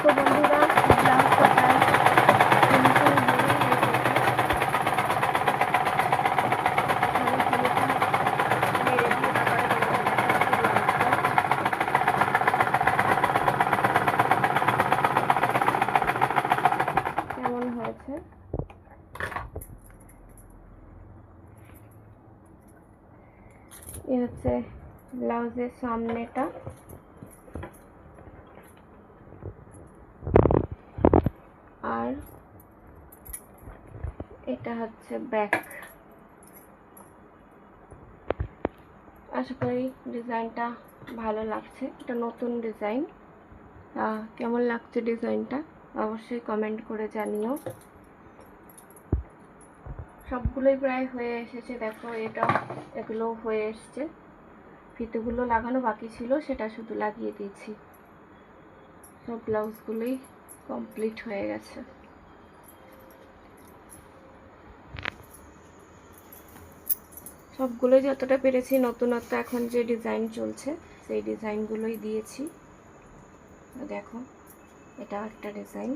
তো বন্ধুরা ব্লাউজ কাটার ফিনিশিং হয়ে গেছে। মেরে দিয়ে তারপরে কেমন হয়েছে। এই হচ্ছে ব্লাউজের সামনেটা, আর এটা হচ্ছে ব্যাক। আশা করি ডিজাইনটা ভালো লাগছে, এটা নতুন ডিজাইন। কেমন লাগছে ডিজাইনটা অবশ্যই কমেন্ট করে জানিও। সবগুলোই প্রায় হয়ে এসেছে, দেখো এটা এগুলো হয়ে এসছে। ফিতেগুলো লাগানো বাকি ছিল, সেটা শুধু লাগিয়ে দিয়েছি। সব ব্লাউজগুলোই কমপ্লিট হয়ে গেছে। সবগুলোই যতটা পেরেছি, নতুনত্ব এখন যে ডিজাইন চলছে সেই ডিজাইনগুলোই দিয়েছি। দেখো এটা একটা ডিজাইন।